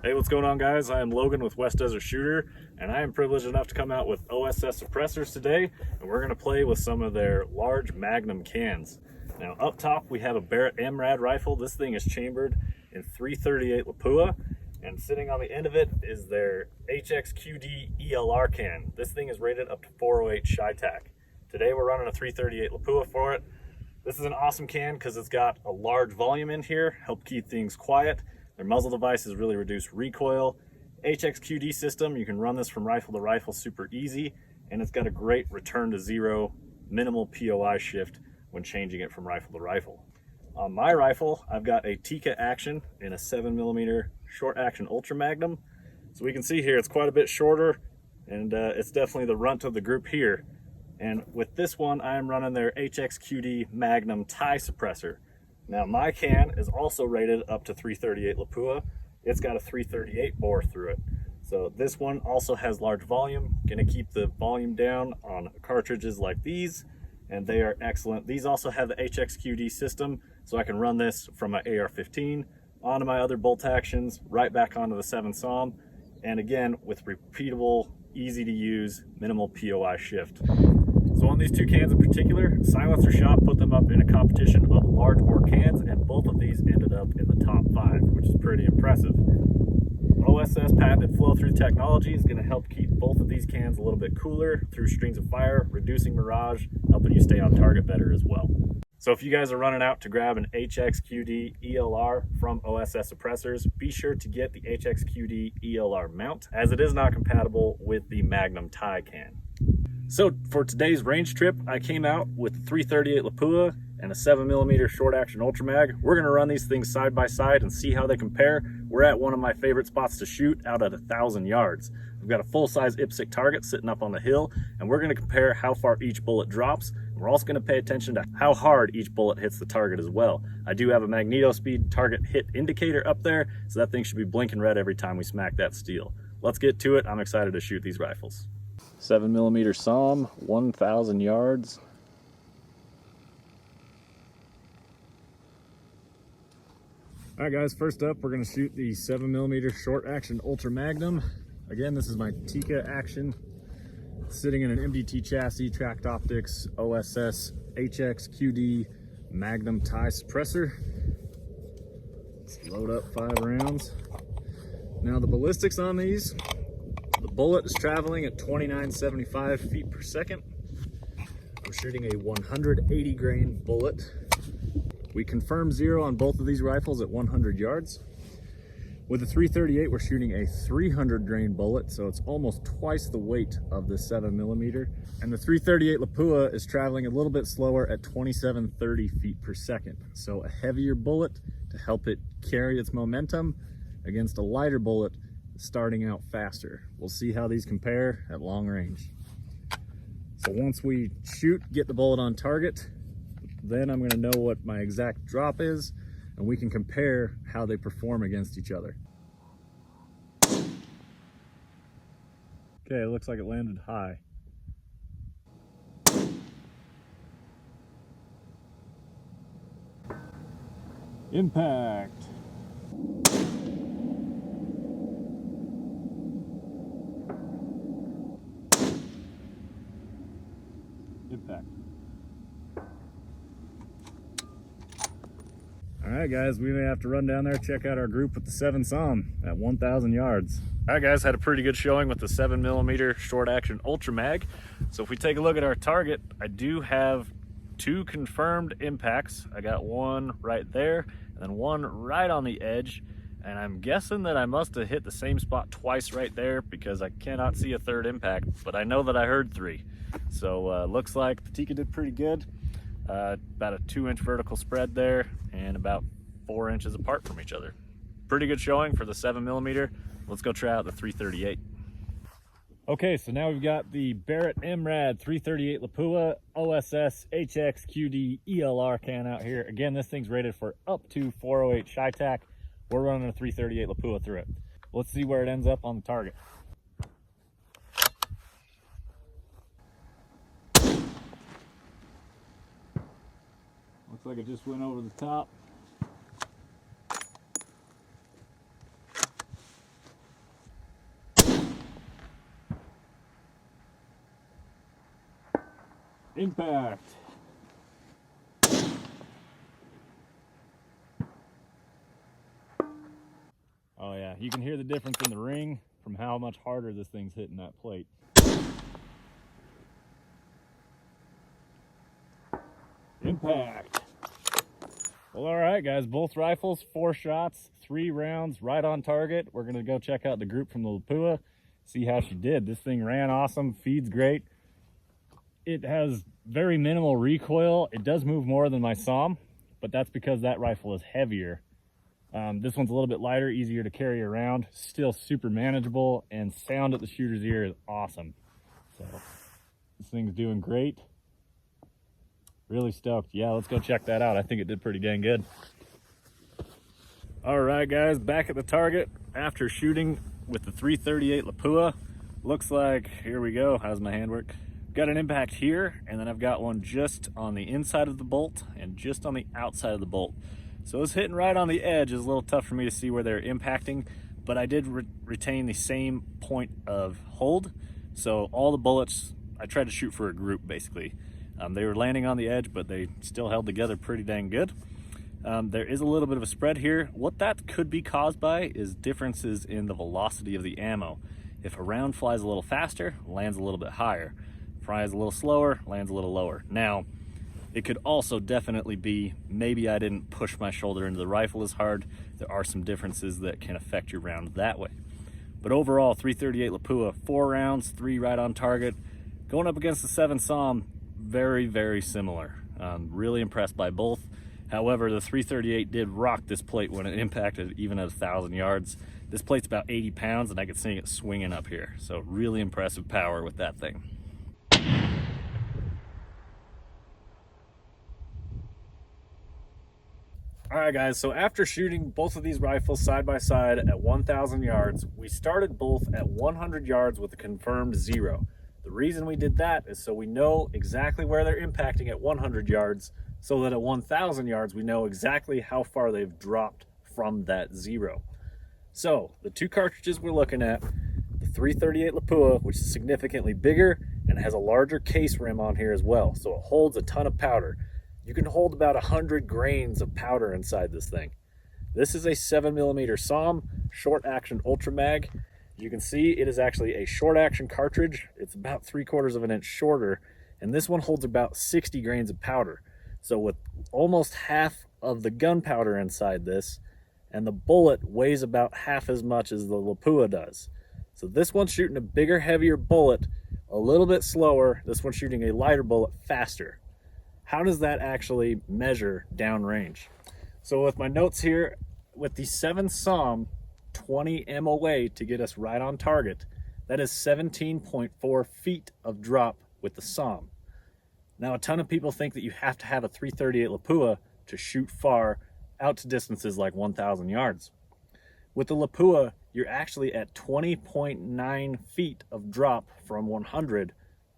Hey, what's going on, guys? I am Logan with West Desert Shooter, and I am privileged enough to come out with OSS suppressors today, and we're going to play with some of their large Magnum cans. Now, up top, we have a Barrett MRAD rifle. This thing is chambered in 338 Lapua, and sitting on the end of it is their HXQD ELR can. This thing is rated up to 408 SHI-TAC. Today, we're running a 338 Lapua for it. This is an awesome can because it's got a large volume in here, help keep things quiet. Their muzzle device has really reduced recoil. HXQD system, you can run this from rifle to rifle super easy, and it's got a great return to zero, minimal POI shift when changing it from rifle to rifle. On my rifle, I've got a Tika action in a 7mm short action Ultra Magnum. So we can see here it's quite a bit shorter, and it's definitely the runt of the group here. And with this one, I am running their HXQD Magnum tie suppressor. Now my can is also rated up to 338 Lapua. It's got a 338 bore through it. So this one also has large volume. Gonna keep the volume down on cartridges like these, and they are excellent. These also have the HXQD system, so I can run this from my AR-15 onto my other bolt actions, right back onto the 7mm SAUM, and again, with repeatable, easy to use, minimal POI shift. So on these two cans in particular, Silencer Shop put them up in a competition of large bore cans, and both of these ended up in the top 5, which is pretty impressive. OSS patented flow-through technology is going to help keep both of these cans a little bit cooler through strings of fire, reducing mirage, helping you stay on target better as well. So if you guys are running out to grab an HXQD ELR from OSS suppressors, be sure to get the HXQD ELR mount, as it is not compatible with the Magnum tie can. So for today's range trip, I came out with 338 Lapua and a 7mm short action Ultra Mag. We're gonna run these things side by side and see how they compare. We're at one of my favorite spots to shoot, out at 1,000 yards. We've got a full-size IPSC target sitting up on the hill, and we're gonna compare how far each bullet drops. We're also gonna pay attention to how hard each bullet hits the target as well. I do have a Magneto speed target hit indicator up there, so that thing should be blinking red every time we smack that steel. Let's get to it. I'm excited to shoot these rifles. 7mm SAUM, 1,000 yards. All right, guys, first up, we're gonna shoot the 7mm short action Ultra Magnum. Again, this is my Tika action. Sitting in an MDT chassis, Tract Optics, OSS, HXQD Magnum tie suppressor. Let's load up 5 rounds. Now the ballistics on these, the bullet is traveling at 2975 feet per second. We're shooting a 180 grain bullet. We confirm zero on both of these rifles at 100 yards. With the 338, we're shooting a 300 grain bullet, so it's almost twice the weight of the 7mm. And the 338 Lapua is traveling a little bit slower at 2730 feet per second. So a heavier bullet to help it carry its momentum against a lighter bullet starting out faster. We'll see how these compare at long range. So once we shoot, get the bullet on target, then I'm going to know what my exact drop is, and we can compare how they perform against each other. Okay, it looks like it landed high. Impact. Impact. All right, guys, we may have to run down there, check out our group with the 7mm SAUM at 1,000 yards. All right, guys, had a pretty good showing with the 7mm short action Ultra Mag. So if we take a look at our target, I do have 2 confirmed impacts. I got one right there and then one right on the edge. And I'm guessing that I must have hit the same spot twice right there because I cannot see a third impact, but I know that I heard 3. So looks like the Tika did pretty good. About a 2-inch vertical spread there and about 4 inches apart from each other. Pretty good showing for the 7mm. Let's go try out the 338. Okay, so now we've got the Barrett MRAD 338 Lapua OSS HXQD ELR can out here. Again, this thing's rated for up to 408 SHI-TAC. We're running a 338 Lapua through it. Let's see where it ends up on the target. Looks like it just went over the top. Impact. Oh yeah, you can hear the difference in the ring from how much harder this thing's hitting that plate. Impact. Well, all right, guys, both rifles, 4 shots, 3 rounds, right on target. We're gonna go check out the group from the Lapua, see how she did. This thing ran awesome, feeds great. It has very minimal recoil. It does move more than my SAUM, but that's because that rifle is heavier. This one's a little bit lighter, easier to carry around, still super manageable, and sound at the shooter's ear is awesome. So this thing's doing great. Really stoked. Yeah, let's go check that out. I think it did pretty dang good. All right, guys, back at the target after shooting with the 338 Lapua. Looks like, here we go. How's my handwork? Got an impact here, and then I've got one just on the inside of the bolt and just on the outside of the bolt. So it's hitting right on the edge. It's a little tough for me to see where they're impacting, but I did retain the same point of hold. So all the bullets, I tried to shoot for a group basically. They were landing on the edge, but they still held together pretty dang good. There is a little bit of a spread here. What that could be caused by is differences in the velocity of the ammo. If a round flies a little faster, lands a little bit higher. Flies a little slower, lands a little lower. Now, it could also definitely be maybe I didn't push my shoulder into the rifle as hard. There are some differences that can affect your round that way. But overall, 338 Lapua, 4 rounds, 3 right on target. Going up against the 7 SAUM, very, very similar. Really impressed by both. However, the 338 did rock this plate when it impacted, even at 1,000 yards. This plate's about 80 pounds, and I could see it swinging up here. So really impressive power with that thing. All right, guys, so after shooting both of these rifles side by side at 1,000 yards, we started both at 100 yards with a confirmed 0. The reason we did that is so we know exactly where they're impacting at 100 yards, so that at 1,000 yards, we know exactly how far they've dropped from that 0. So the 2 cartridges we're looking at, the 338 Lapua, which is significantly bigger and has a larger case rim on here as well, so it holds a ton of powder. You can hold about 100 grains of powder inside this thing. This is a 7mm SAUM, short action ultra mag. You can see it is actually a short action cartridge. It's about 3/4 of an inch shorter, and this one holds about 60 grains of powder. So with almost half of the gunpowder inside this, and the bullet weighs about half as much as the Lapua does. So this one's shooting a bigger, heavier bullet, a little bit slower. This one's shooting a lighter bullet faster. How does that actually measure downrange? So with my notes here, with the 7 SAUM, 20 MOA to get us right on target, that is 17.4 feet of drop with the SAUM. Now, a ton of people think that you have to have a 338 Lapua to shoot far out to distances like 1,000 yards. With the Lapua, you're actually at 20.9 feet of drop from 100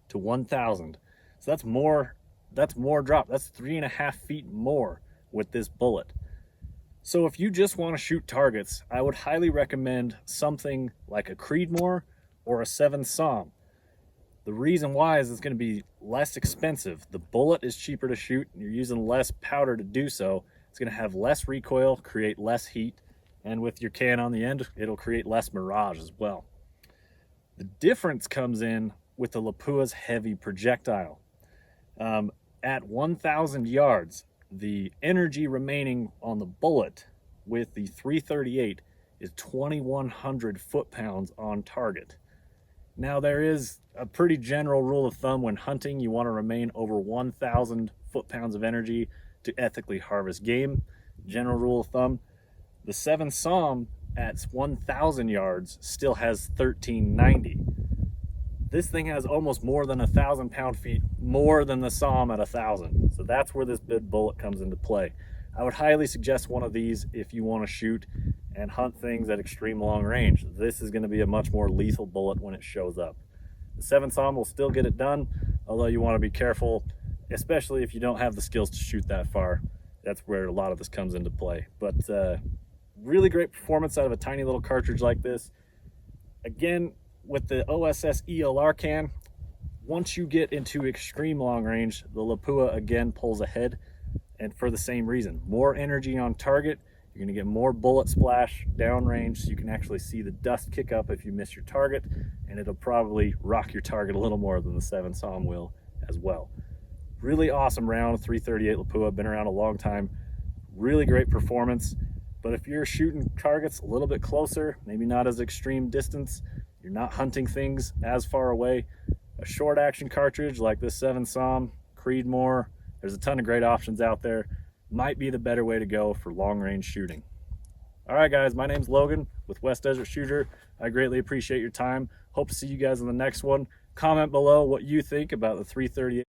to 1,000. So that's more drop. That's 3.5 feet more with this bullet. So if you just want to shoot targets, I would highly recommend something like a Creedmoor or a 7 SAUM. The reason why is it's going to be less expensive. The bullet is cheaper to shoot, and you're using less powder to do so. It's going to have less recoil, create less heat, and with your can on the end, it'll create less mirage as well. The difference comes in with the Lapua's heavy projectile. At 1,000 yards, the energy remaining on the bullet with the 338 is 2,100 foot-pounds on target. Now, there is a pretty general rule of thumb when hunting. You want to remain over 1,000 foot-pounds of energy to ethically harvest game. General rule of thumb. The 7 SAUM at 1,000 yards still has 1,390. This thing has almost more than 1,000 pound-feet, more than the SAUM at 1,000. So that's where this big bullet comes into play. I would highly suggest one of these if you want to shoot and hunt things at extreme long range. This is going to be a much more lethal bullet when it shows up. The 7 SAUM will still get it done, although you want to be careful, especially if you don't have the skills to shoot that far. That's where a lot of this comes into play. But really great performance out of a tiny little cartridge like this. Again, with the OSS ELR can, Once you get into extreme long range, the Lapua again pulls ahead, and for the same reason. More energy on target, you're gonna get more bullet splash downrange, so you can actually see the dust kick up if you miss your target, and it'll probably rock your target a little more than the 7 SAUM will as well. Really awesome round, 338 Lapua, been around a long time. Really great performance, but if you're shooting targets a little bit closer, maybe not as extreme distance, you're not hunting things as far away, a short action cartridge like this 7 SAUM, Creedmoor, there's a ton of great options out there, might be the better way to go for long range shooting. All right guys, my name's Logan with West Desert Shooter. I greatly appreciate your time. Hope to see you guys in the next one. Comment below what you think about the 338.